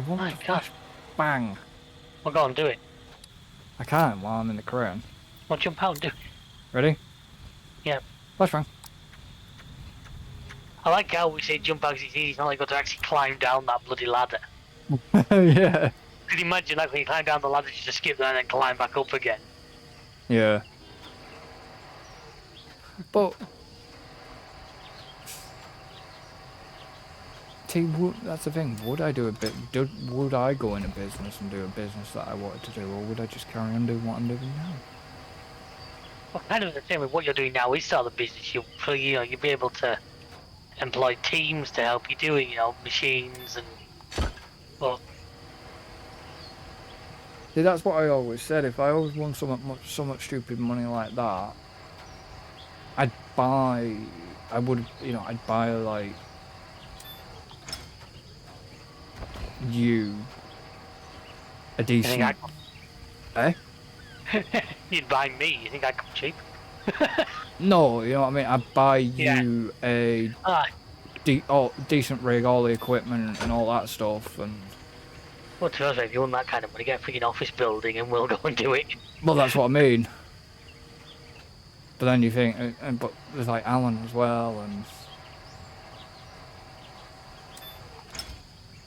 want My to God. flash bang. Well, go on, do it. I can't while I'm in the crane. Well, jump out and do it. Ready? Yeah. Flash bang. I like how we say jump out 'cause it's easy. It's not like you've got to actually climb down that bloody ladder. Yeah. Could you imagine that when you climb down the ladder, you just skip there and then climb back up again? Yeah. But see, that's the thing. Would I do a bit? Would I go into business and do a business that I wanted to do, or would I just carry on doing what I'm doing now? Well, kind of the same with what you're doing now. We start the business. You'll be able to employ teams to help you do it. Machines and. But See, that's what I always said. If I always won so much stupid money like that, I'd buy. I'd buy like you a decent. you think Eh? you'd buy me? You think I'd come cheap? No, you know what I mean. I'd buy Yeah. you a Ah, decent rig, all the equipment and all that stuff, and. well, to be honest, if you want that kind of money, get a freaking office building and we'll go and do it. Well, that's what I mean. But then you think, but there's like Alan as well, and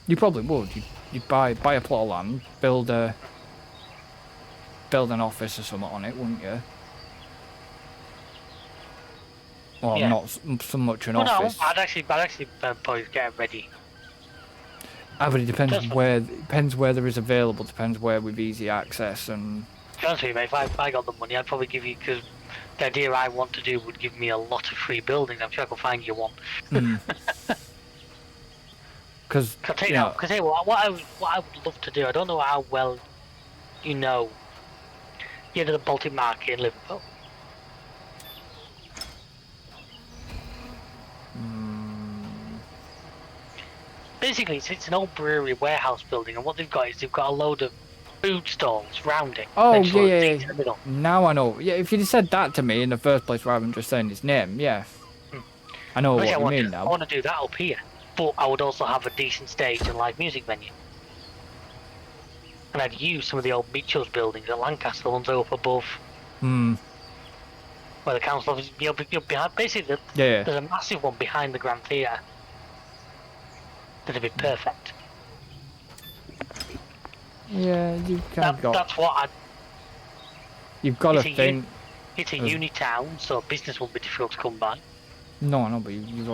you probably would. You'd buy a plot of land, build an office or something on it, wouldn't you? Well, Yeah. not so much an Well, office. no, I'd actually probably get it ready. But it depends Just- where there is available. Depends where with easy access and. To be honest with you, mate, if I got the money, I'd probably give you, because the idea I want to do would give me a lot of free buildings. I'm sure I could find you one. Because I'll tell you what I would love to do. I don't know how well you know the Baltic Market in Liverpool. Basically, it's an old brewery warehouse building, and what they've got is they've got a load of food stalls round it. Oh, Next to yeah. seats in the middle. Now I know. Yeah, if you'd said that to me in the first place rather than just saying his name, yeah. I know what Basically, you mean now. I want to do that up here, but I would also have a decent stage and live music venue. And I'd use some of the old Mitchell's buildings at Lancaster, the ones up above, where the council office. You're behind. Basically, Yeah. there's a massive one behind the Grand Theatre. That'd be perfect. Yeah, you've kind of got. That's what I'd. You've got to it's a think. It's a uni town, so business won't be difficult to come by. No, but you've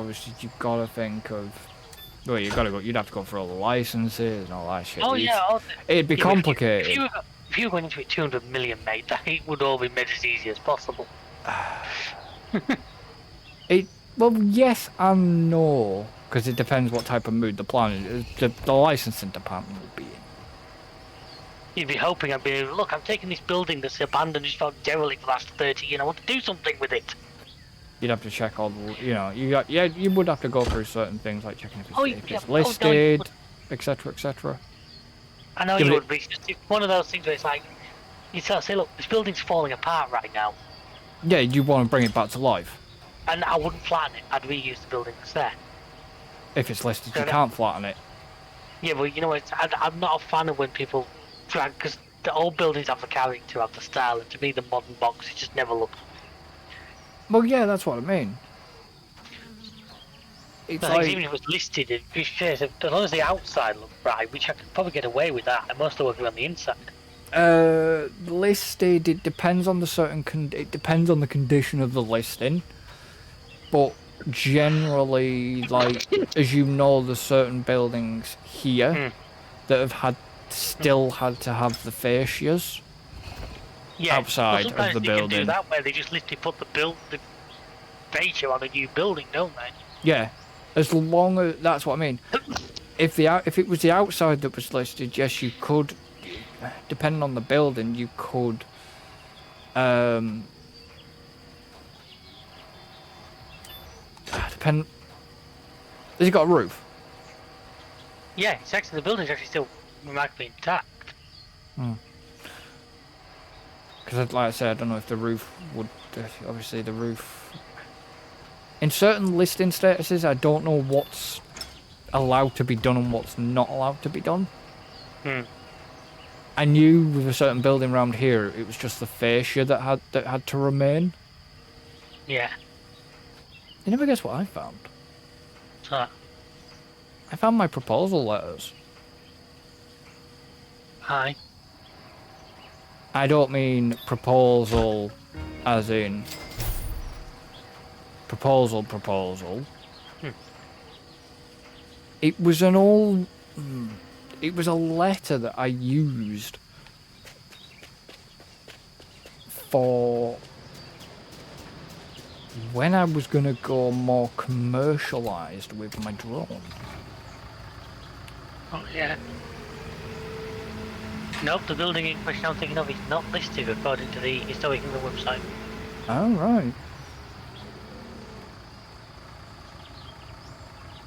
got to think of. Well, you'd have to go for all the licenses and all that shit. It'd be complicated. If you went into it 200 million, mate, that it would all be made as easy as possible. Well, yes and no, because it depends what type of mood the planning is. The licensing department would be in. You'd be hoping I'd be, look, I'm taking this building that's abandoned, it's felt derelict for the last 30 years, I want to do something with it. You'd have to check all the, you would have to go through certain things like checking if it's listed, etc., etc. I know you would, but it's one of those things where it's like, you say, look, this building's falling apart right now. Yeah, you want to bring it back to life. And I wouldn't flatten it, I'd reuse the building that's there. If it's listed, you can't flatten it. Yeah, but you know what, I'm not a fan of when people drag, because the old buildings have the character, have the style, and to me the modern box, it just never looked. Well, yeah, that's what I mean. It's like, even if it was listed, as long as the outside looked right, which I could probably get away with that, I'm mostly working on the inside. Listed, it depends on it depends on the condition of the listing, but generally, like, as you know, there's certain buildings here that have still had to have the fascias outside of the building. They can do that where they just literally put the fascia on a new building, don't they? Yeah, as long as that's what I mean. If it was the outside that was listed, yes, you could. Depending on the building, you could. Depend. Has it got a roof? Yeah, it's actually the building's actually still remarkably intact. Because, like I said, I don't know if the roof would. Obviously, the roof. In certain listing statuses, I don't know what's allowed to be done and what's not allowed to be done. Hmm. I knew with a certain building around here, it was just the fascia that had to remain. Yeah. You never guess what I found? So, I found my proposal letters. hi. I don't mean proposal as in proposal. Hmm. It was an old... It was a letter that I used for when I was going to go more commercialised with my drone. Oh, yeah. Nope, the building in question I'm thinking of is not listed according to the Historic England website. Oh, right.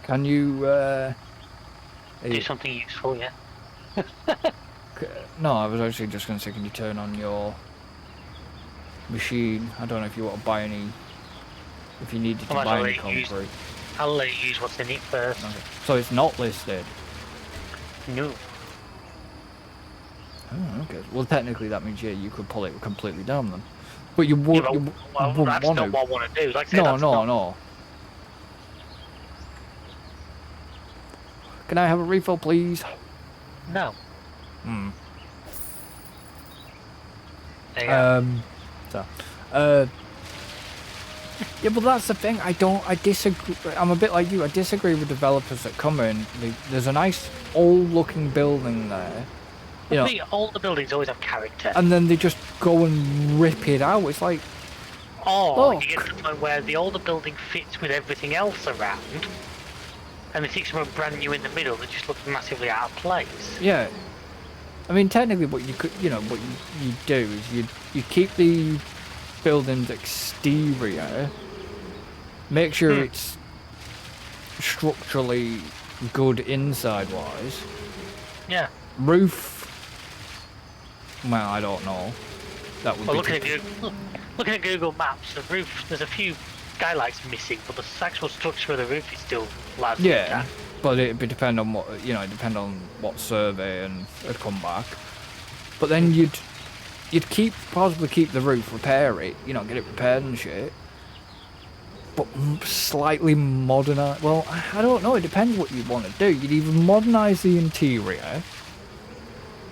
Can you, Do something useful, yeah. No, I was actually just going to say, can you turn on your machine? I don't know if you want to buy any... If you needed to I might buy as any well let you use, concrete. I'll let you use what's in it first. Okay. So it's not listed? No. Oh, okay. Well, technically that means, yeah, you could pull it completely down then. But you, would, Yeah, you well, wouldn't that's want not to. what I want to do. Like I say, No, that's not... no. Can I have a refill, please? No. Hmm. There you go. So, yeah, but that's the thing. I disagree. I'm a bit like you. I disagree with developers that come in. There's a nice old-looking building there, you know, All the buildings always have character. and then they just go and rip it out. It's like, Or look. you get to the point where the older building fits with everything else around, and they stick something brand new in the middle that just looks massively out of place. Yeah. I mean, technically, what you could, what you do is you keep the building's exterior, make sure it's structurally good inside-wise. Yeah. Roof. Well, I don't know. That would Well, be. looking at Google Maps, the roof, there's a few skylights missing, but the actual structure of the roof is still largely Yeah, intact. but it'd be depend on what depend on what survey and it'd come back. But then you'd possibly keep the roof, repair it, get it repaired and shit. But slightly modernise. Well, I don't know. It depends what you want to do. You'd either modernise the interior,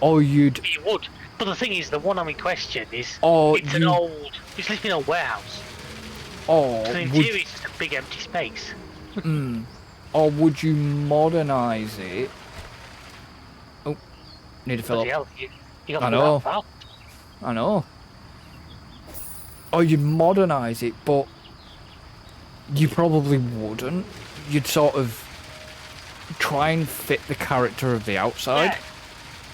or you'd. You would. But the thing is, the one I'm in question is Or it's you- it's literally an old warehouse. Or So the would. interior is just a big empty space. Or would you modernise it? Oh, need to fill Bloody up. hell, you got I to know. go that far. I know. Or you'd modernise it, but you probably wouldn't. You'd sort of try and fit the character of the outside. Yeah.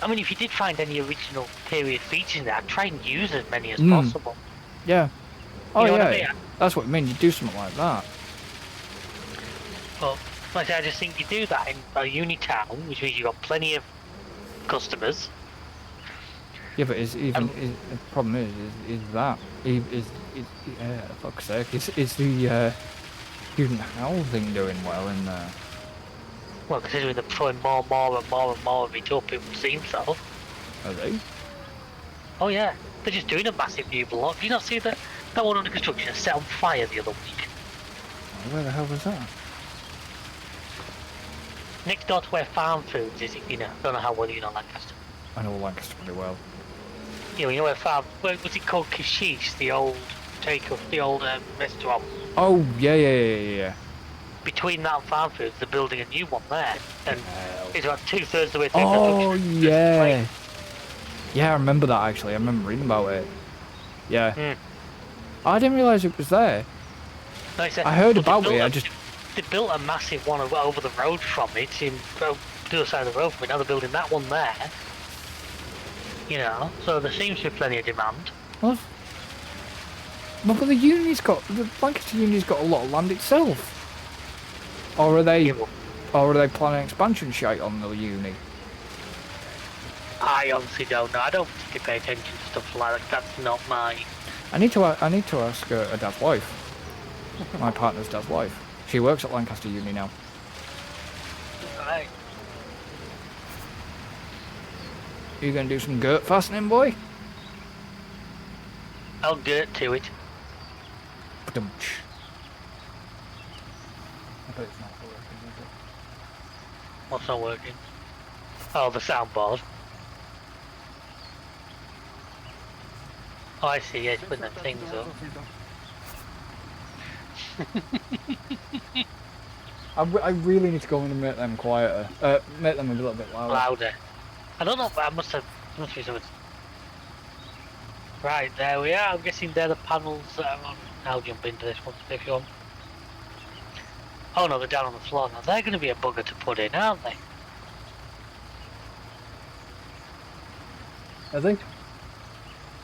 I mean, if you did find any original period features in there, I'd try and use as many as possible. Yeah. Oh, know what yeah. I mean? That's what I mean. You do something like that. But like I say, I just think you do that in a uni town, which means you've got plenty of customers. Yeah, but the problem is that fuck's sake, is the student housing doing well in there? Well, considering they're throwing more of it up, it would seem so. Are they? Oh yeah, they're just doing a massive new block. Did you not see that one under construction set on fire the other week? Where the hell was that? Next door to where Farm Foods is, I don't know how well you know Lancaster. I know Lancaster pretty well. You know where was it called Kashish, the old restaurant? Oh, yeah. Between that and Farm Foods, they're building a new one there, and it's about 2/3 of the way through Oh, construction. yeah. Yeah, I remember that actually. I remember reading about it. Yeah. I didn't realise it was there. Like I heard about it, They built a massive one over the road from it, the other side of the road from it. Now they're building that one there. So there seems to be plenty of demand. Well, but the Lancaster Uni's got a lot of land itself. Or are they planning expansion shite on the uni? I honestly don't know. I don't particularly pay attention to stuff like that. That's not my... I need to ask a dad's wife. My partner's dad's wife. She works at Lancaster Uni now. Right. You gonna do some girt fastening, boy? I'll get to it. Ba-dum-tsh. I bet it's not working, is it? What's not working? Oh, the soundboard. Oh, I see. Yeah, it's putting them things up. I really need to go in and make them quieter. Make them a little bit louder. Louder. I don't know, but I must be something. Right, there we are. I'm guessing they're the panels that are on. I'll jump into this one if you want. Oh no, they're down on the floor now. They're going to be a bugger to put in, aren't they? I think.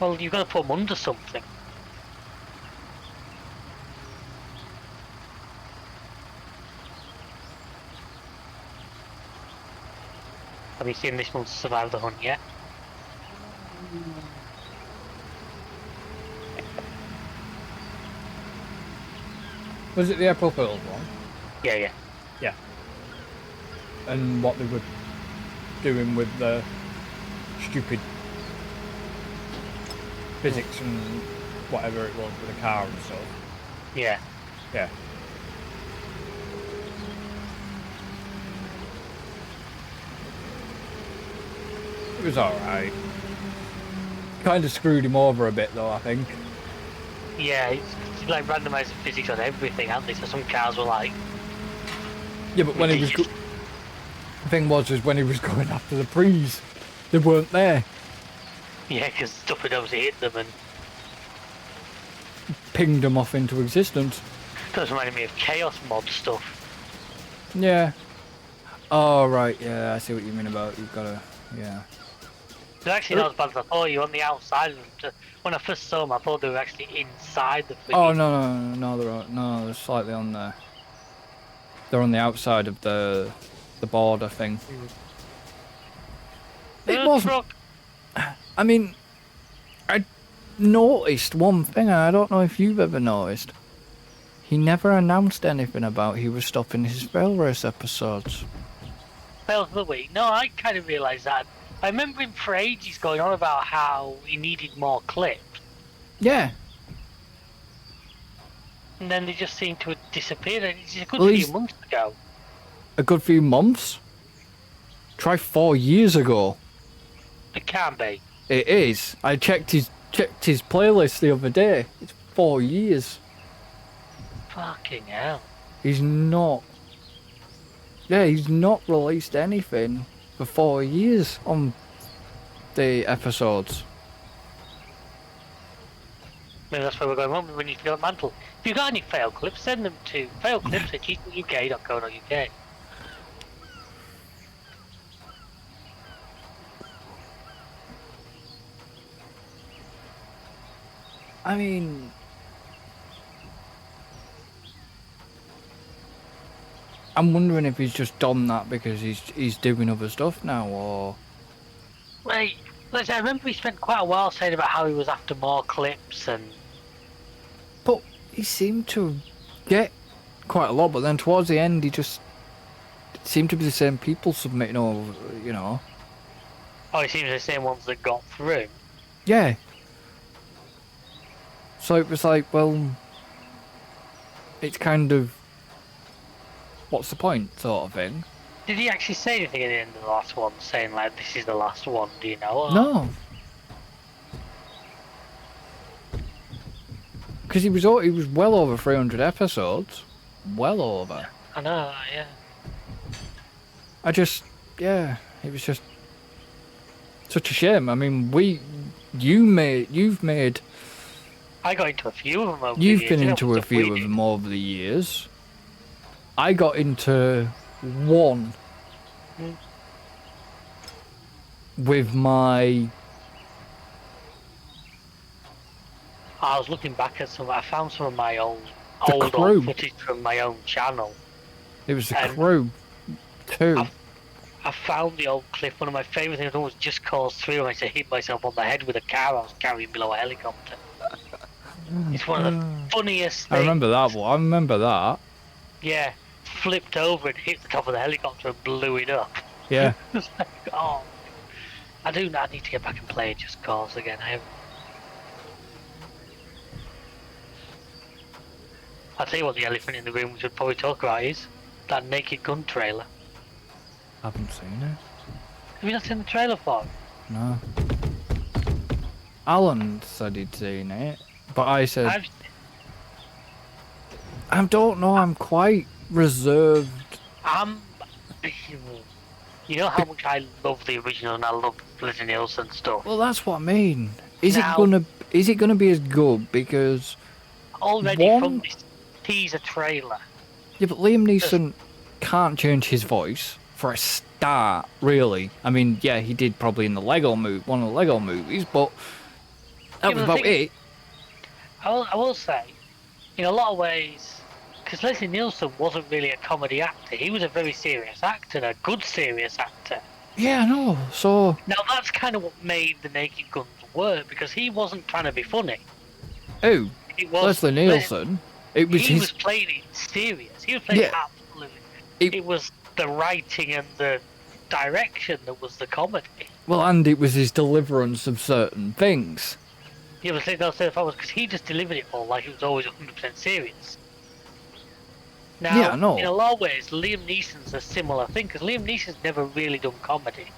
Well, you've got to put them under something. Have you seen this one survive the hunt yet? Was it the April Fool's one? Yeah. Yeah. And what they were doing with the stupid physics and whatever it was with the car and stuff. Yeah. Yeah. It was alright. Kind of screwed him over a bit though, I think. Yeah, it's like randomising physics on everything, aren't they? So some cars were like... Yeah, but when he was... The thing was when he was going after the Prees, they weren't there. Yeah, because stuff had obviously hit them and... Pinged them off into existence. That reminded me of Chaos Mod stuff. Yeah. Oh, right, yeah, I see what you mean about you've got to... Yeah. They're actually not as bad as I thought. You're on the outside of them. When I first saw them, I thought they were actually inside the thing. Oh, no, they're slightly on the... They're on the outside of the border thing. It wasn't... I mean, I noticed one thing, and I don't know if you've ever noticed. He never announced anything about he was stopping his Fail Race episodes. Fail of the week? No, I kind of realised that. I remember him for ages going on about how he needed more clips. Yeah. And then they just seem to have disappeared. It's a good few months ago. A good few months? Try 4 years ago. It can be. It is. I checked his playlist the other day. It's 4 years. Fucking hell. He's not... Yeah, he's not released anything for 4 years on the episodes. Maybe that's where we're going wrong. We need to go to Mantle. If you've got any fail clips, send them to failclips@GametimeUK.co.uk. I mean... I'm wondering if he's just done that because he's doing other stuff now, or... Wait, I remember he spent quite a while saying about how he was after more clips and... But he seemed to get quite a lot, but then towards the end he just... It seemed to be the same people submitting all, you know... Oh, it seems the same ones that got through. Yeah. So it was like, well... It's kind of... What's the point, sort of thing? Did he actually say anything at the end of the last one, saying like, this is the last one, do you know? Or... No. Because he was well over 300 episodes. Well over. I know, yeah. It was just such a shame. I mean, you've made... I got into a few of them over You've the years. been into a few of them over the years. I got into one with my... I was looking back at some. I found some of my old footage from my own channel. It was the crew, too. I found the old clip. One of my favourite things was just cause through and I said hit myself on the head with a car I was carrying below a helicopter. It's one of the funniest things. I remember that one. I remember that. Yeah, flipped over and hit the top of the helicopter and blew it up. Yeah. It was like, oh. I do. I need to get back and play it just cause again. I'll tell you what the elephant in the room we should probably talk about is that Naked Gun trailer. I haven't seen it. Have you not seen the trailer for it? No. Alan said he'd seen it, but I said I don't know. I'm quite reserved. You know how much I love the original and I love Leslie Nielsen stuff. Well, that's what I mean. Is Now- it gonna be as good? Because Already from this teaser trailer. yeah, but Liam Neeson can't change his voice for a start. Really, I mean, yeah, he did probably in the one of the Lego movies, but that was about it. I will say, in a lot of ways, because Leslie Nielsen wasn't really a comedy actor. He was a very serious actor, a good serious actor. Yeah, I know. So now that's kind of what made the Naked Guns work, because he wasn't trying to be funny. Oh, it was Leslie Nielsen. It was he his. was playing it serious. He was playing it absolutely. It was the writing and the direction that was the comedy. Well, and it was his deliverance of certain things. Yeah, but because he just delivered it all like it was always 100% serious. Now, yeah, I know. in a lot of ways, Liam Neeson's a similar thing, because Liam Neeson's never really done comedy.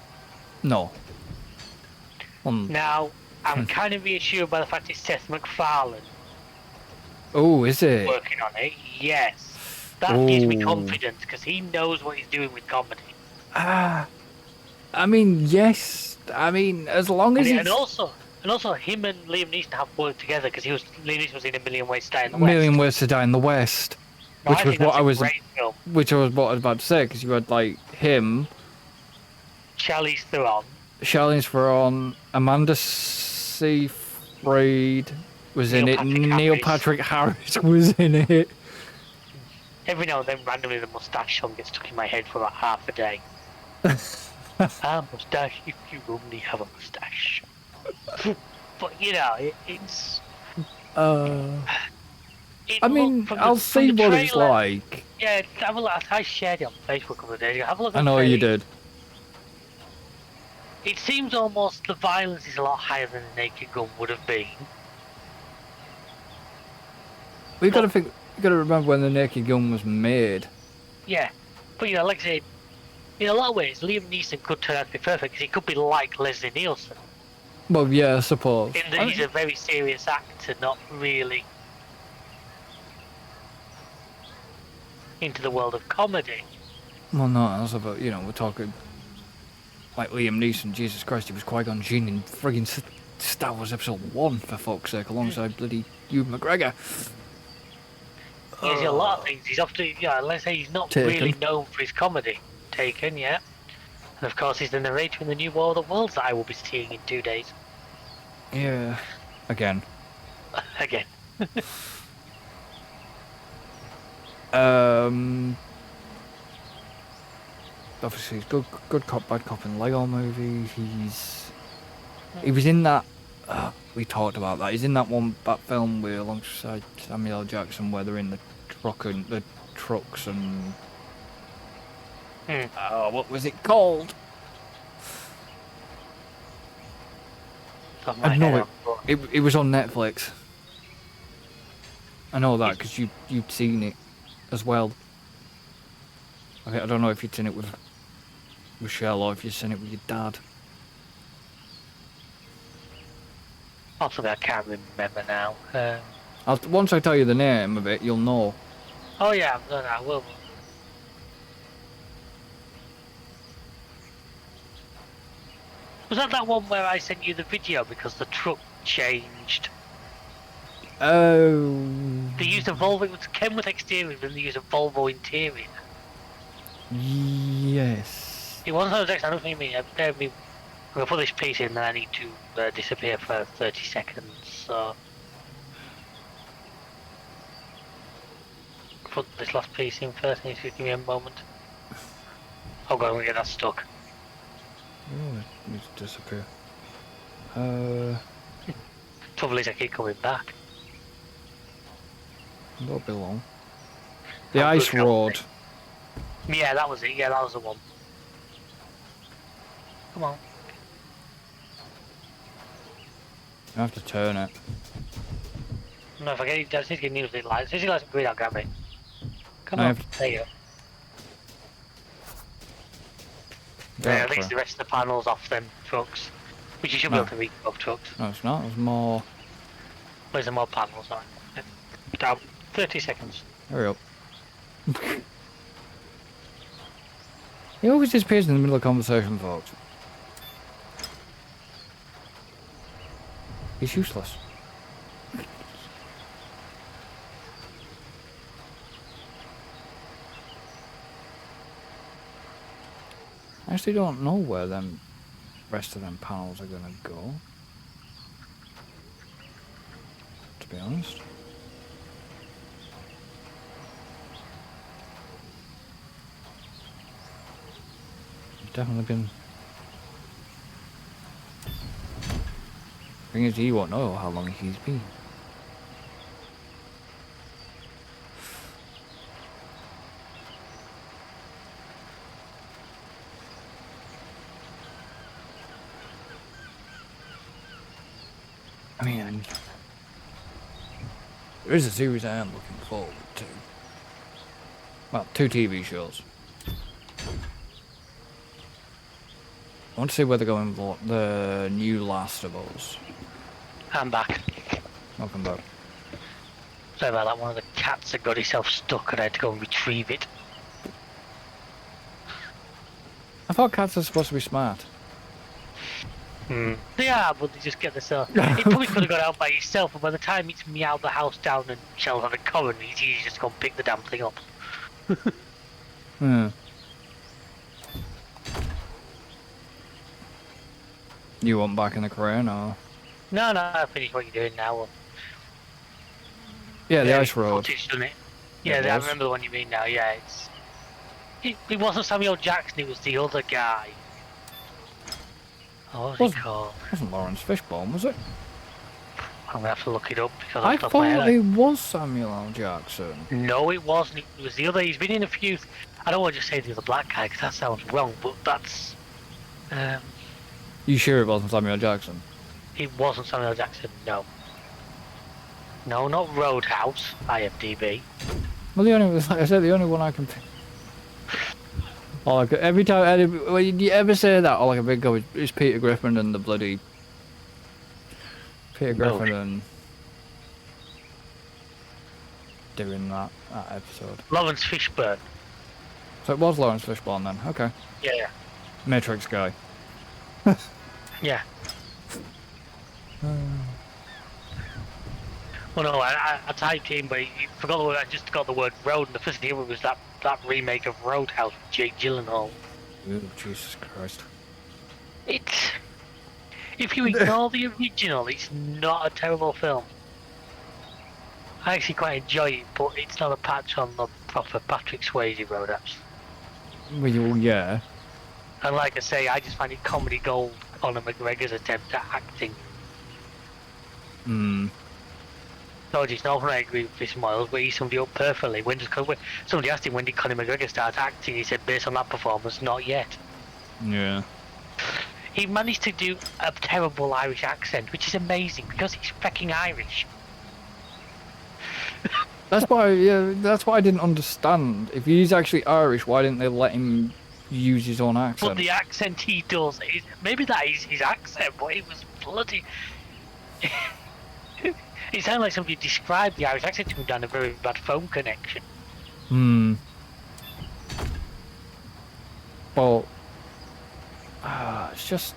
No. Now, I'm kind of reassured by the fact it's Seth MacFarlane. Oh, is it? Working on it, yes. That gives me confidence, because he knows what he's doing with comedy. I mean, yes. I mean, as long as and also, him and Liam Neeson have worked together, because Liam Neeson was in A Million Ways to Die in the West. Million Ways to Die in the West. No, which was what I was about to say, because you had like him, Charlize Theron, Amanda Seyfried was in it, Neil Patrick Harris was in it. Every now and then, randomly, the moustache song gets stuck in my head for about half a day. A moustache if you only have a moustache. But you know, it's. I mean, I'll see what it's like. Yeah, have a look. I shared it on Facebook a couple of days ago. Have a look. I know you did. It seems almost the violence is a lot higher than the Naked Gun would have been. You got to remember when the Naked Gun was made. Yeah, but you know, like I said, in a lot of ways, Liam Neeson could turn out to be perfect, because he could be like Leslie Nielsen. Well, yeah, I suppose. In that he's a very serious actor, not really into the world of comedy. Well, no, that's about, we're talking like Liam Neeson. Jesus Christ, he was Qui-Gon Jinn in friggin' Star Wars Episode 1, for fuck's sake, alongside bloody Ewan McGregor. He's a lot of things. He's often, let's say he's not really known for his comedy. Taken, yeah. And of course, he's the narrator in the new War of the Worlds that I will be seeing in 2 days. Yeah. Again. Again. Obviously, he's good cop, bad cop in the Lego movie. He was in that. We talked about that. He's in that film with alongside Samuel L. Jackson, where they're in the trucks and. What was it called? I know it was on Netflix. I know that because you'd seen it as well. I don't know if you'd seen it with Shell or if you'd seen it with your dad. Possibly, I can't remember now. Once I tell you the name of it, you'll know. Oh yeah, I will. Was that one where I sent you the video because the truck changed? Oh. They used a Volvo. It was Kenworth exterior, and they used a Volvo interior. Yes. It wasn't those. I don't think me. I'm gonna put this piece in, then I need to disappear for 30 seconds. So put this last piece in first. Need to give me a moment. Oh god, I'm gonna get that stuck. Oh, it needs to disappear. Trouble is, I keep coming back. Won't be long. The Ice Road. Yeah, that was it. Yeah, that was the one. Come on. I have to turn it. No, if I get it, I just need to get new lights. As soon as you lights green, I'll grab it. Come I on, have there you go. Go At for least it. the rest of the panels off them trucks. Which you should be No. able to reach both trucks. No, it's not. There's more. Where's the more panels on? Down 30 seconds. Hurry up. He always disappears in the middle of conversation, folks. He's useless. I actually don't know where them rest of them panels are gonna go. To be honest. Definitely been. Thing is, he won't know how long he's been. I mean, there is a series I am looking forward to. Well, 2 TV shows. I want to see where they're going for the new Last of Us. I'm back. Welcome back. Sorry about that, one of the cats had got himself stuck and I had to go and retrieve it. I thought cats are supposed to be smart. They are, but they just get themselves. It probably could have got out by itself, but by the time it's meowed the house down and Shell's having cover, it's easy just to go and pick the damn thing up. Hmm. You want back in the crane or? No, I finished what you're doing now. Yeah, the Yeah, ice road. footage, doesn't it? Yeah, It I was. remember the one you mean now. Yeah, it wasn't Samuel Jackson. It was the other guy. What was he called? Wasn't Lawrence Fishburne, was it? I'm gonna have to look it up because I off the top of my thought head, it was Samuel L. Jackson. No, it wasn't. It was the other. He's been in a few. I don't want to just say the other black guy because that sounds wrong, but that's. You sure it wasn't Samuel Jackson? It wasn't Samuel Jackson. No. No, not Roadhouse. IMDb. Well, like I said, the only one I can pick. Every time, when you ever say that, all I can think of is Peter Griffin and the bloody. Peter Griffin and. Doing that episode. Lawrence Fishburne. So it was Lawrence Fishburne then, okay. Yeah. Matrix guy. Yeah. Well, no, I typed in, but I forgot the word. I just got the word road, and the first thing was that remake of Roadhouse with Jake Gyllenhaal. Ooh, Jesus Christ. It's if you ignore the original, it's not a terrible film. I actually quite enjoy it, but it's not a patch on the proper Patrick Swayze Roadhouse. Well, yeah. And like I say, I just find it comedy gold on McGregor's attempt at acting. So just not I agree with this Miles, but he summed it up perfectly. When somebody asked him when did Conor McGregor start acting, he said based on that performance, not yet. Yeah. He managed to do a terrible Irish accent, which is amazing because he's fucking Irish. That's why I didn't understand. If he's actually Irish, why didn't they let him use his own accent? But the accent he does, maybe that is his accent, but it was bloody... It sounded like somebody described the Irish accent to him down a very bad phone connection. Well, it's just...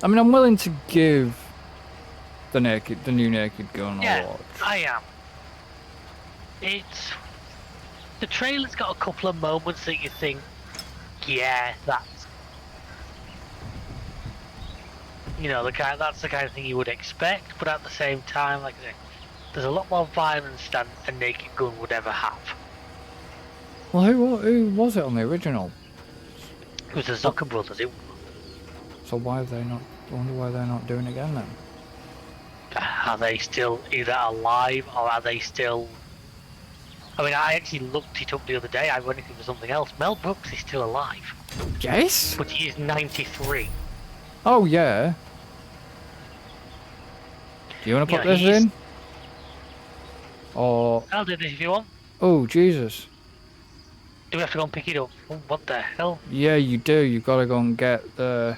I mean, I'm willing to give the new Naked Gun a watch. I am. The trailer's got a couple of moments that you think, yeah, that's that's the kind of thing you would expect, but at the same time, like I say, there's a lot more violence than a Naked Gun would ever have. Well, who was it on the original? It was the Zucker brothers. So why have they not? I wonder why they're not doing it again then. Are they still either alive or are they still... I mean, I actually looked it up the other day, ironically for something else. Mel Brooks is still alive. Yes? but he is 93. Oh, yeah. Do you want to put this in? Or... I'll do this if you want. Oh, Jesus. Do we have to go and pick it up? Oh, what the hell? Yeah, you do. You gotta go and get the...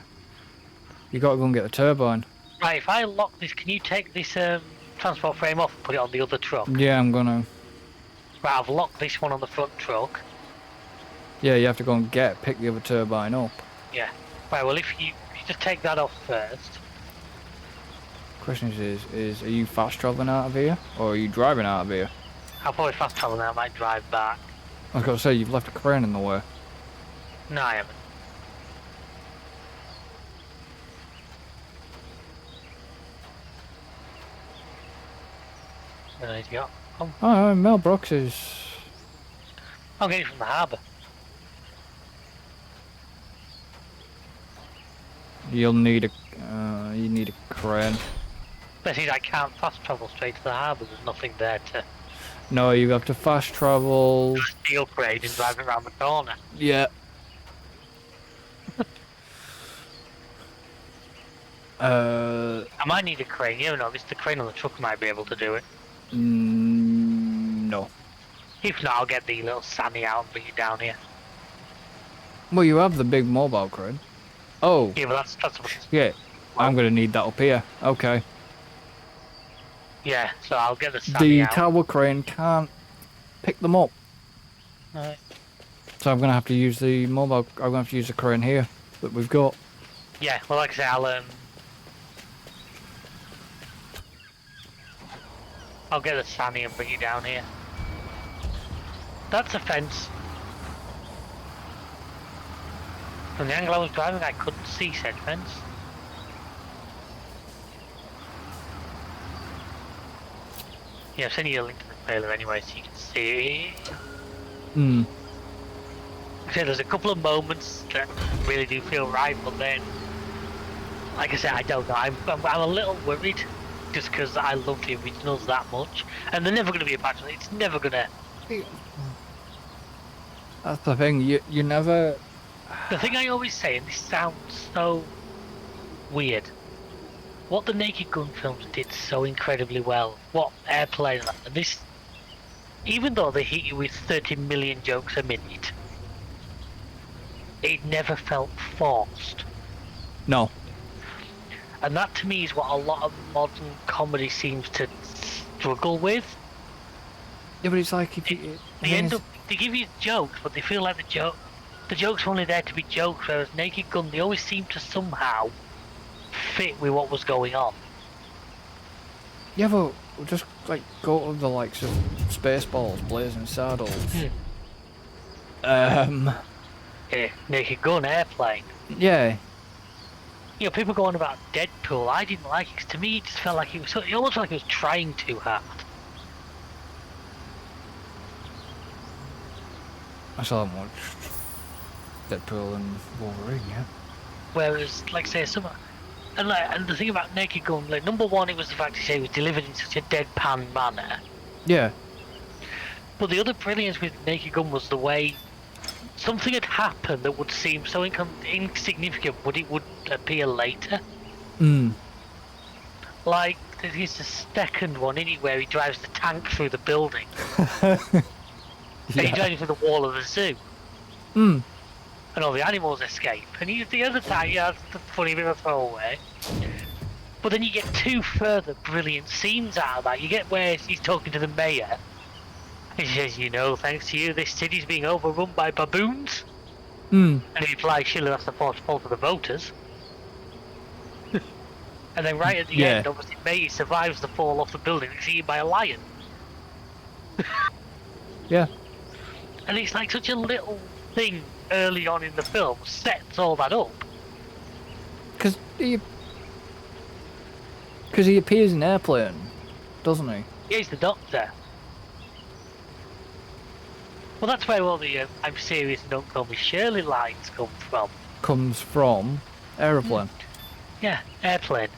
You gotta go and get the turbine. Right, if I lock this, can you take this transport frame off and put it on the other truck? Yeah, I'm gonna... Right, I've locked this one on the front truck. Yeah, you have to go and pick the other turbine up. Yeah. Right, well, if you just take that off first. Question is are you fast travelling out of here? Or are you driving out of here? I'll probably fast travel now, I might drive back. I was gonna say, you've left a crane in the way. No, I haven't. Where did you go? Oh, Mel Brooks is... I'm getting it from the harbour. You'll need a... you need a crane. But I can't fast travel straight to the harbour, there's nothing there to... No, you have to fast travel... Steel crane and drive it around the corner. Yeah. I might need a crane, you know, the crane on the truck might be able to do it. No. If not, I'll get the little Sammy out and bring it down here. Well, you have the big mobile crane. Oh. Yeah, but that's what it's... Yeah. I'm gonna need that up here. Okay. Yeah, so I'll get the Sammy out. The tower crane can't pick them up. Right. So I'm gonna have to use the mobile... I'm gonna have to use the crane here that we've got. Yeah, well, like I say, I'll get the Sammy and bring it down here. That's a fence. From the angle I was driving, I couldn't see said fence. Yeah, I've sent you a link to the trailer anyway, so you can see. Hmm. Okay, there's a couple of moments that really do feel right, but then, like I said, I don't know. I'm a little worried, just because I love the originals that much, and they're never going to be a bad one. It's never going to. That's the thing. You never. The thing I always say, and this sounds so weird, what the Naked Gun films did so incredibly well, what Airplane and this, even though they hit you with 30 million jokes a minute, it never felt forced. No. And that to me is what a lot of modern comedy seems to struggle with. Yeah, but it's like if you... They give you jokes, but they feel like the jokes are only there to be jokes, whereas Naked Gun, they always seem to somehow fit with what was going on. Yeah, but we'll just like go to the likes of Spaceballs, Blazing Saddles. Yeah, Naked Gun, Airplane. Yeah. You know, people going about Deadpool, I didn't like it, 'cause to me it just felt like it almost felt like it was trying too hard. I still haven't watched Deadpool and Wolverine, yeah. Whereas, like say, and the thing about Naked Gun, like number one, it was the fact that it was delivered in such a deadpan manner. Yeah. But the other brilliance with Naked Gun was the way something had happened that would seem so insignificant, but it would appear later. Hmm. Like, there's a second one in it where he drives the tank through the building. And he drives through the wall of the zoo. Hmm. And all the animals escape. And the other time, yeah, that's the funny bit of throwaway. But then you get two further brilliant scenes out of that. You get where he's talking to the mayor. And he says, you know, thanks to you, this city's being overrun by baboons. Hmm. And he replies, surely that's the fault of the voters. And then right at the end, obviously, May survives the fall off the building and is eaten by a lion. Yeah. And it's like such a little thing early on in the film sets all that up. Because he appears in Airplane, doesn't he? Yeah, he's the doctor. Well, that's where all the I'm serious and don't call me Shirley lines come from. Comes from Aeroplane. Yeah, Airplane.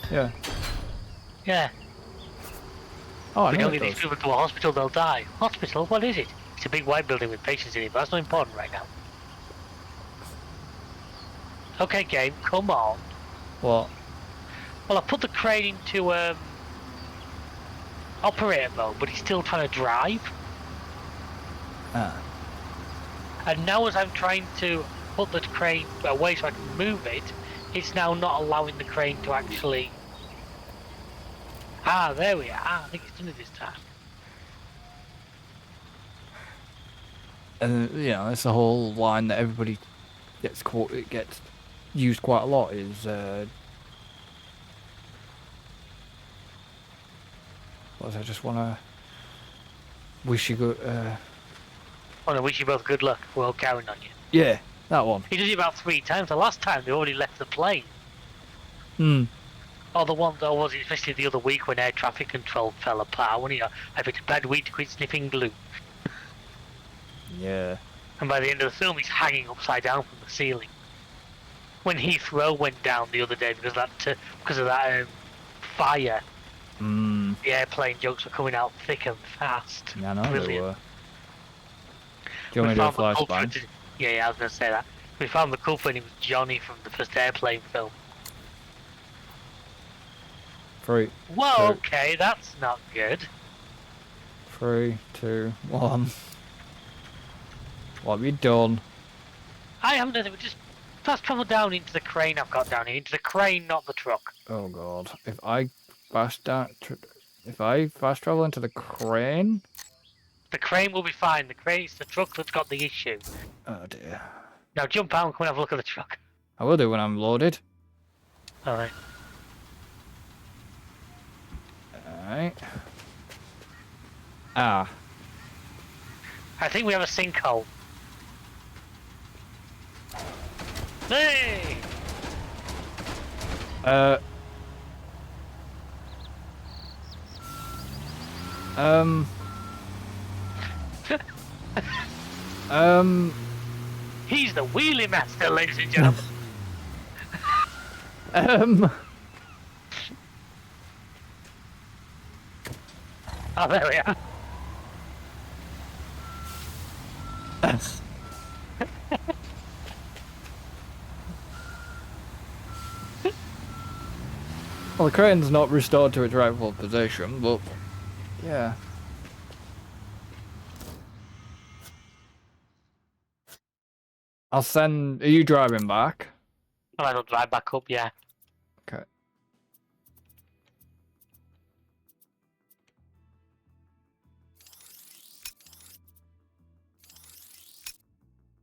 Yeah. Yeah. Oh, I We know don't it get these does. people to a hospital, they'll die. Hospital? What is it? It's a big white building with patients in it, but that's not important right now. Okay, game, come on. What? Well, I put the crane into operator mode, but he's still trying to drive. Ah. And now as I'm trying to put the crane away so I can move it, it's now not allowing the crane to actually... Ah, there we are. I think it's done it this time. And you know, it's a whole line that everybody gets used quite a lot is what was I just wanna wish you good Oh, I wish you both good luck. We're all counting on you. yeah, that one. He did it about 3 times. The last time they already left the plane. Hmm. Or the one that was especially the other week when air traffic control fell apart when he had a bad week to quit sniffing glue. Yeah. And by the end of the film, he's hanging upside down from the ceiling. When Heathrow went down the other day because of that fire, Hmm. the airplane jokes were coming out thick and fast. Yeah, I know Brilliant. they were. Do you want me to do a flashbang? Yeah, I was going to say that. We found the culprit and it was Johnny from the first airplane film. 3, Well, 2, okay, that's not good. 3, 2, 1. What have you done? I haven't done it, but just fast travel down into the crane I've got down here. Into the crane, not the truck. Oh god. If I fast travel into the crane? The crane will be fine. The crane's the truck that's got the issue. Oh dear. Now jump out and come and have a look at the truck. I will do when I'm loaded. Alright. Alright. Ah. I think we have a sinkhole. Hey! Um. He's the wheelie master, ladies and gentlemen. Oh, there we are. Well, the crane's not restored to its rightful position, but yeah. I'll send. Are you driving back? I'll drive back up, yeah. Okay.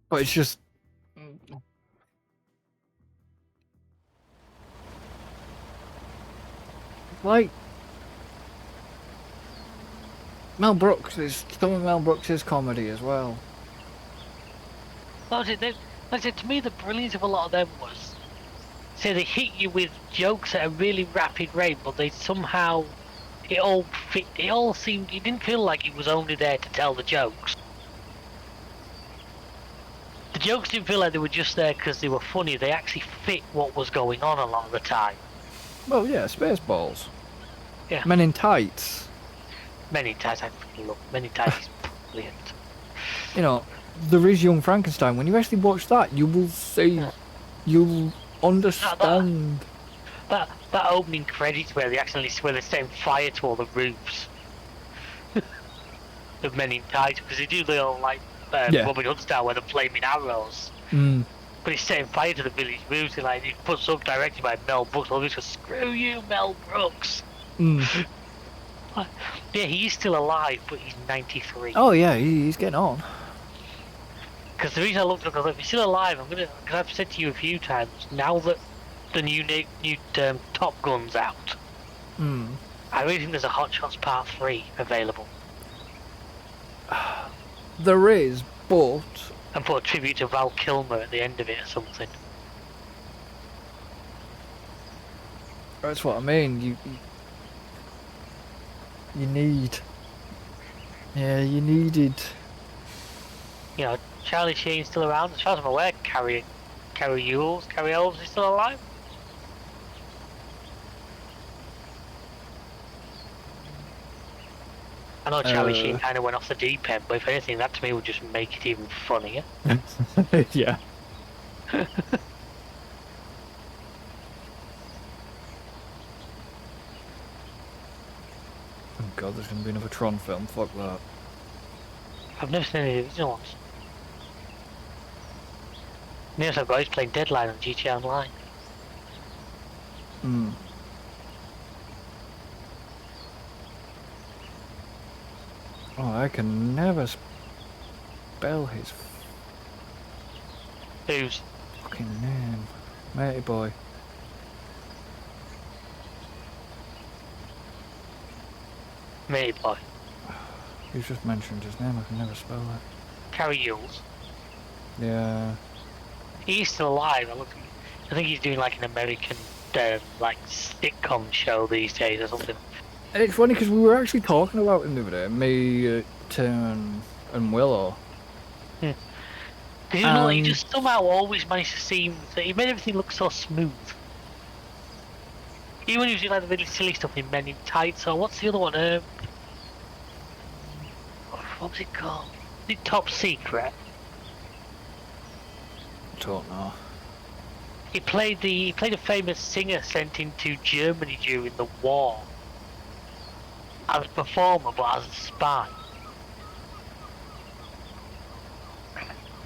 But it's just. Like. Mel Brooks is. Some of Mel Brooks' comedy as well. Like I said, to me, the brilliance of a lot of them was, say, they hit you with jokes at a really rapid rate, but they somehow, it all fit. It all seemed. It didn't feel like it was only there to tell the jokes. The jokes didn't feel like they were just there because they were funny. They actually fit what was going on a lot of the time. Well, yeah, Spaceballs. Yeah. Men in Tights. Men in Tights, I fucking love Men in Tights. Is brilliant. You know, there is Young Frankenstein. When you actually watch that, you will see, you'll understand. That opening credits where they set fire to all the roofs of Men in Tights, because they do the old like Robin Hood style where they're flaming arrows. But he's setting fire to the village roofs, and like he puts up directed by Mel Brooks. All this was screw you, Mel Brooks. Yeah, he's still alive, but he's 93. Oh yeah, he's getting on. Because the reason I looked up, if he's still alive, because I've said to you a few times, now that the new Top Gun's out, I really think there's a Hot Shots Part 3 available. There is, but... And put a tribute to Val Kilmer at the end of it or something. That's what I mean, you need... Yeah, you needed... You know, Charlie Sheen's still around. As far as I'm aware, Carrie Elves is still alive. I know Charlie Sheen kind of went off the deep end, but if anything, that to me would just make it even funnier. Yeah. god, there's gonna be another Tron film. Fuck that. I've never seen any of the original ones. Nearest I've got is playing Deadline on GTA Online. Hmm. Oh, I can never spell his Who's? fucking name. Matey boy. Me, boy. You just mentioned his name, I can never spell it. Carrie Yules. Yeah. He's still alive. I think he's doing like an American, like sitcom show these days or something. And it's funny because we were actually talking about him the other day, me, Tim, and Willow. Because you know, he just somehow always managed to seem that he made everything look so smooth. Even when he was doing like the really silly stuff in Men in Tights, or what's the other one? What was it called? The Top Secret. Don't know. He played a famous singer sent into Germany during the war as a performer, but as a spy.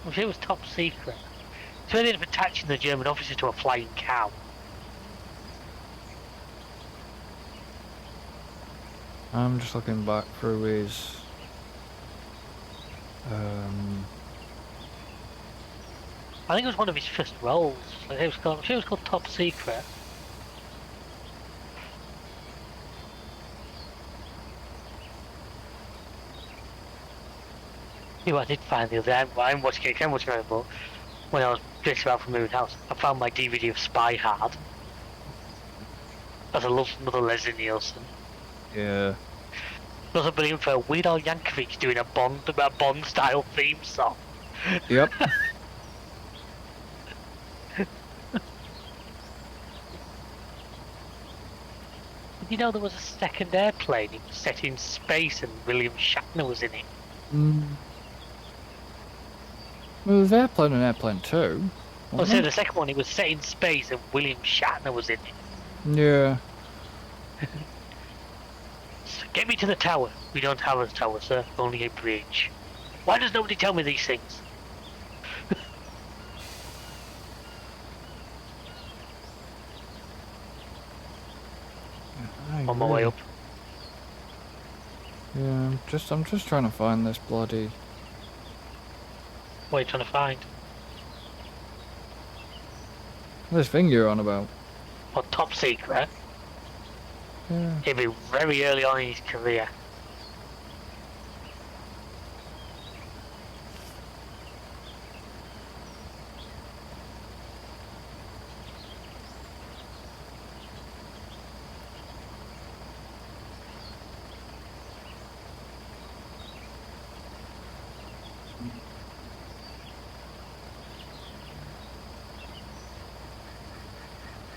I'm sure it was Top Secret. So they ended up attaching the German officer to a flying cow. I'm just looking back through his... I think it was one of his first roles. I'm sure it was called Top Secret. See what I did find the other day. I'm watching it again, but when I was just about for moving house, I found my DVD of Spy Hard. As I love Mother Leslie Nielsen. Yeah. There's a brilliant for Weird Al Yankovic doing a Bond style theme song. Yep. You know there was a second airplane, it was set in space and William Shatner was in it. Well, there's Airplane and Airplane 2. Well, so the second one, it was set in space and William Shatner was in it. Yeah. So get me to the tower. We don't have a tower, sir, only a bridge. Why does nobody tell me these things? On my way up. Yeah, I'm just trying to find this bloody... What are you trying to find? This thing you're on about. Or Top Secret? Yeah. He'd be very early on in his career.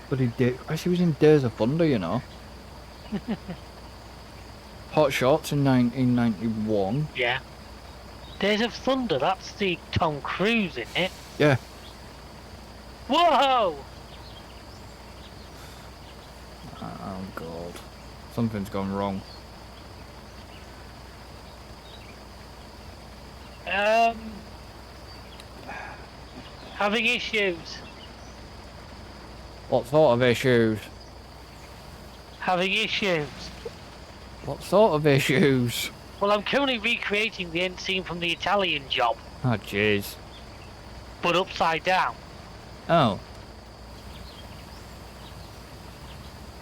But he did. Actually, he was in Days of Thunder, you know. Hot Shots in 1991. Yeah. Days of Thunder, that's the Tom Cruise in it. Yeah. Whoa! Oh god. Something's gone wrong. Having issues. What sort of issues? Having issues. What sort of issues? Well, I'm currently recreating the end scene from the Italian Job, Oh jeez. but upside down. Oh.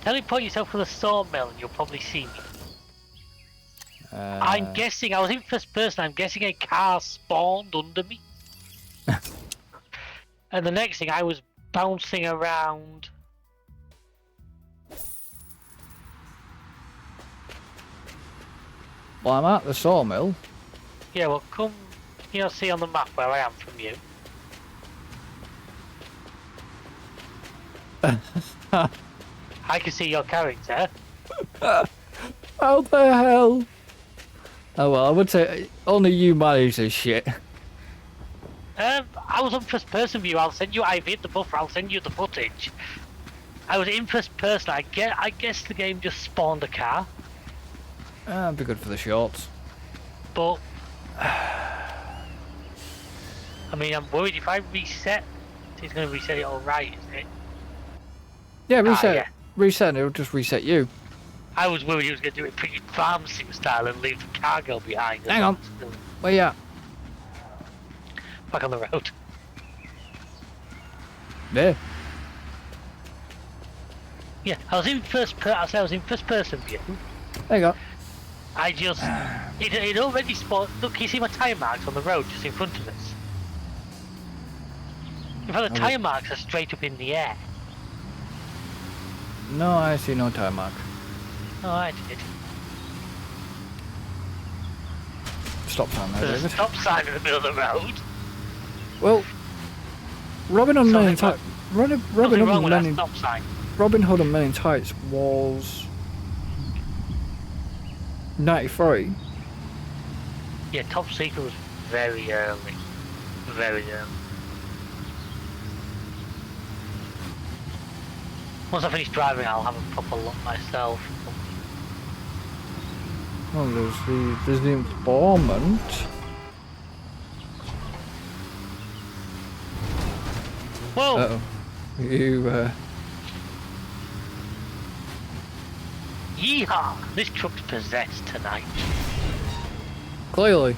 Teleport yourself to the sawmill and you'll probably see me. I'm guessing, I was in first person, I'm guessing a car spawned under me. And the next thing, I was bouncing around. Well, I'm at the sawmill. Yeah, well, come, see on the map where I am from you. I can see your character. How the hell? Oh well, I would say only you manage this shit. I was on first person view. I'll send you. I've hit the buffer. I'll send you the footage. I was in first person. I guess the game just spawned a car. That'd be good for the shorts. But I mean, I'm worried if I reset, it's going to reset it all right, isn't it? Yeah, reset. Yeah. Reset. It'll just reset you. I was worried he was going to do it pretty farm sim style and leave the cargo behind. Hang on. Where you at? Back on the road. There. Yeah, I was in first person view. There you go. I just it already spotted. Look, you see my tyre marks on the road just in front of us. In fact, the tyre marks are straight up in the air. No, I see no tire mark. Oh, I did. Stop sign there, There's a David. stop sign in the middle of the road. Well, Robin Hood Men in Tights. Nothing wrong with that stop sign. Robin Hood and Men in Tights was 93. Yeah, Top Secret was very early. Very early. Once I finish driving, I'll have a proper look myself. Oh, there's the informant. Whoa! Uh-oh. You, Yeehaw! This truck's possessed tonight. Clearly.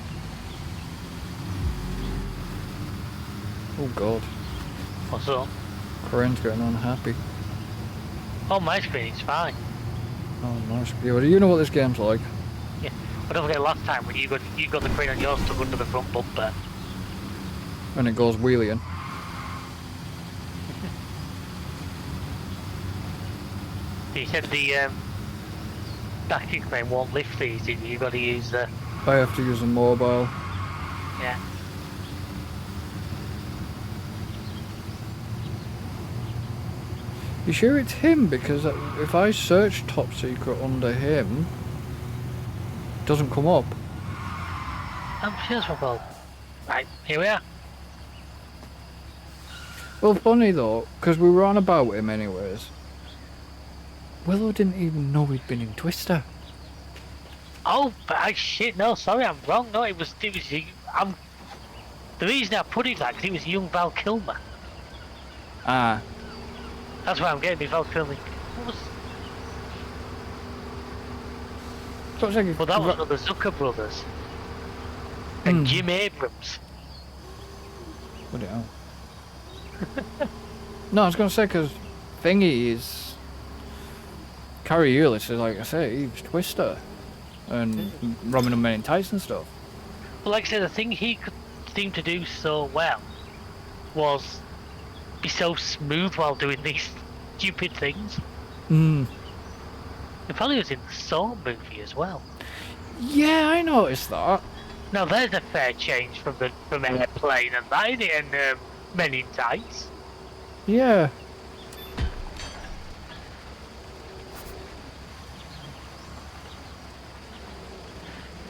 Oh, God. What's up? Corinne's getting unhappy. Oh, my screen is fine. Oh, nice. Yeah, well, you know what this game's like. Yeah. But don't forget last time when you got the crane on yours stuck under the front bumper. And it goes wheeling. He said the stacking crane won't lift these, you got to use the... I have to use a mobile. Yeah. You sure it's him? Because if I search Top Secret under him, it doesn't come up. I'm sure it's my fault. Right, here we are. Well, funny though, because we were on about him anyways. Willow didn't even know he'd been in Twister. Oh, but shit, no, sorry, I'm wrong. No, it was the reason I put it like, 'cause it was young Val Kilmer. Ah. That's why I'm getting me Val Kilmer. What was... So it's like Well, that was the Zucker brothers. And Jim Abrams. Bloody hell. No, I was going to say, because Thingy is... Carrie Eulis is, like I say, he was Twister. And Robin and Men in Tights and stuff. But like I said, the thing he could seem to do so well was be so smooth while doing these stupid things. Mm. He probably was in the Saw movie as well. Yeah, I noticed that. Now there's a fair change from Airplane and that, isn't it? And Men in Tights. Yeah.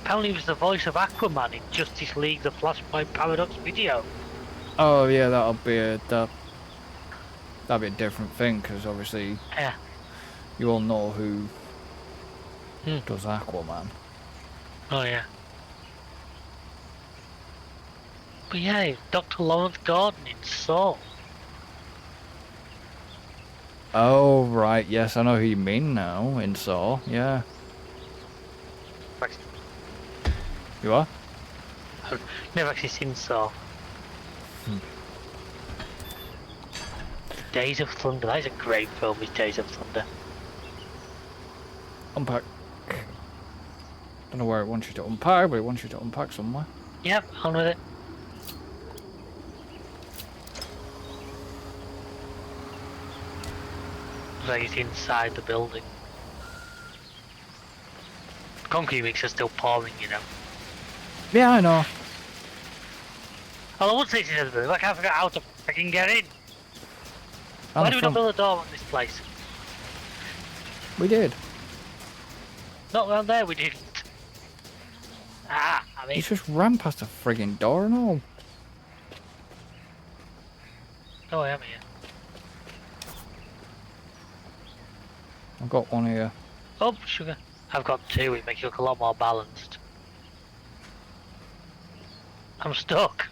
Apparently he was the voice of Aquaman in Justice League the Flashpoint Paradox video. Oh yeah, that'll be that'll be a different thing, because obviously Yeah. you all know who does Aquaman. Oh yeah. But yeah, Dr. Lawrence Gordon in Saw. Oh right, yes, I know who you mean now. In Saw, yeah. You are? I've never actually seen Saw. Days of Thunder, that is a great film, is Days of Thunder. Unpack. Don't know where it wants you to unpack, but it wants you to unpack somewhere. Yep, on with it. Looks like it's inside the building. Concrete mix are still pouring, you know. Yeah, I know. Oh, I would say it's in the building, I can't figure out how to fucking get in. On Why the do we not front. build a door on this place? We did. Not around there, we didn't. Ah, I mean... You just ran past a frigging door and all. Oh, I am here. I've got one here. Oh, sugar. I've got two, it makes you look a lot more balanced. I'm stuck.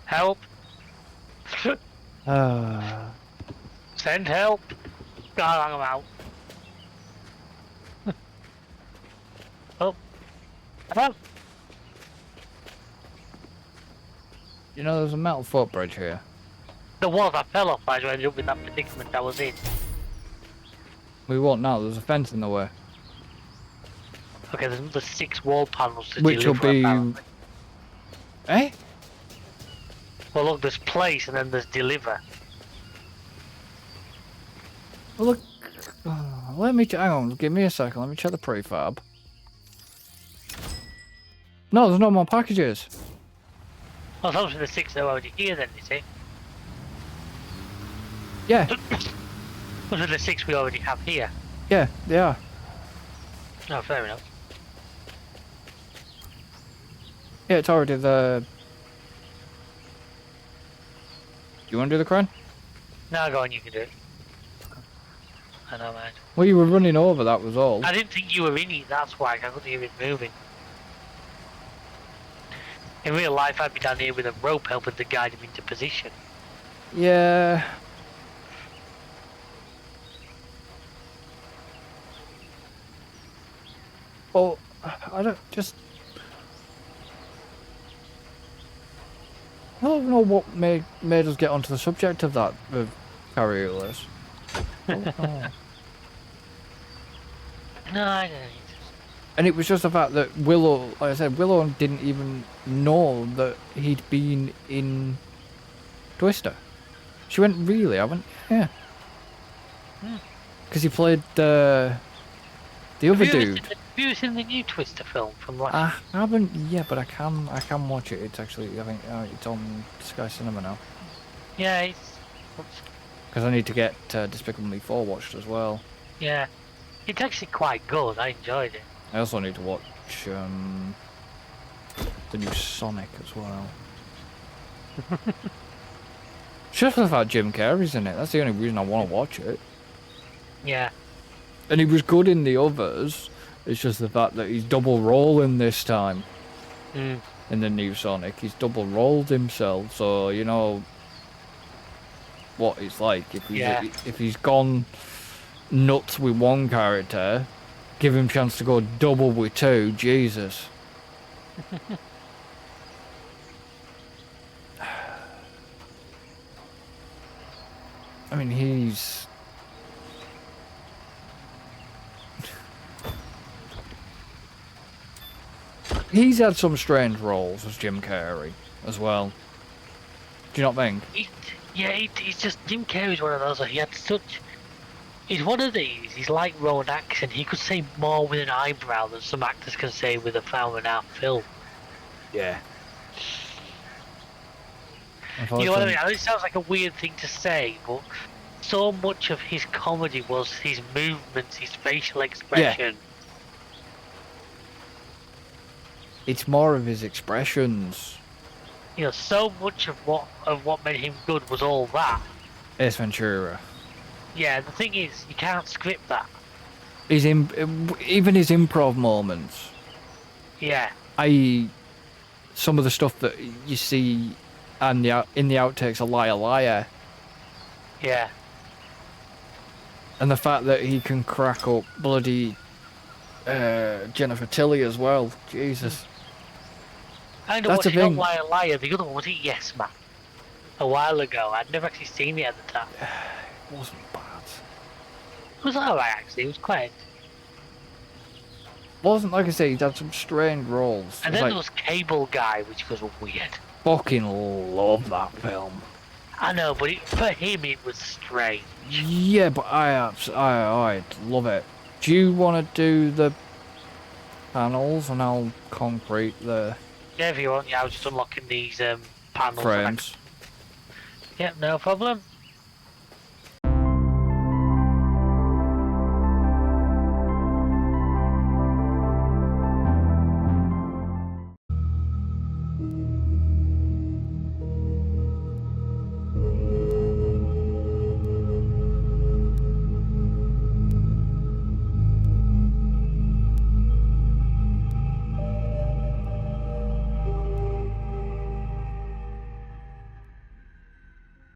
Help! Send help! God, I'm out. Oh. Help! You know, there's a metal footbridge here. There was, I fell off, I ended up with that predicament I was in. We won't now, there's a fence in the way. Okay, there's another 6 wall panels to Which will deliver, be... apparently. Eh? Well look, there's place and then there's deliver. Well, look... let me... Hang on, give me a second, let me check the prefab. No, there's no more packages. Well, those are the 6 that are already here then, you see? Yeah, Those are the 6 we already have here. yeah, they are. Oh, fair enough. Yeah, it's already the... You want to do the crane? Now go on, you can do it. I know, man. Well, you were running over, that was all. I didn't think you were in it, that's why I couldn't hear it moving. In real life, I'd be down here with a rope helping to guide him into position. Yeah... Well, I don't just... I don't know what made us get onto the subject of that, of carriolas. Oh. No, I don't. And it was just the fact that Willow, like I said, Willow didn't even know that he'd been in Twister. She went, really? I went, yeah. Because he played the other dude. Have you seen the new Twister film from last I haven't yet, but I can watch it. It's actually, I think it's on Sky Cinema now. Yeah, it's... Because I need to get Despicable Me 4 watched as well. Yeah. It's actually quite good, I enjoyed it. I also need to watch the new Sonic as well. Just for the fact Jim Carrey's in it. That's the only reason I want to watch it. Yeah. And he was good in the others. It's just the fact that he's double rolling this time. Mm. In the new Sonic. He's double rolled himself. So, you know what it's like. If he's gone nuts with one character, give him a chance to go double with two. Jesus. I mean, he's... He's had some strange roles as Jim Carrey as well. Do you not think? He's just... Jim Carrey's one of those, he had such... He's one of these, he's like Rowan Atkinson, he could say more with an eyebrow than some actors can say with a 1.5-hour film. Yeah. You know what I mean? I know it sounds like a weird thing to say, but so much of his comedy was his movements, his facial expression. Yeah. It's more of his expressions. You know, so much of what made him good was all that. Ace Ventura. Yeah, the thing is, you can't script that. Even his improv moments. Yeah. I.e., some of the stuff that you see in the outtakes, a liar, liar. Yeah. And the fact that he can crack up bloody Jennifer Tilly as well. Jesus. I know That's a watching thing. Liar Liar, the other one was it Yes Man? A while ago, I'd never actually seen it at the time. It wasn't bad. It was alright actually, it was quite... Wasn't, like I say, he'd had some strange roles. And then there was Cable Guy, which was weird. Fucking love that film. I know, but for him it was strange. Yeah, but I'd love it. Do you want to do the panels and I'll concrete the Yeah, if you want, yeah, I was just unlocking these panels. frames? Yep, no problem.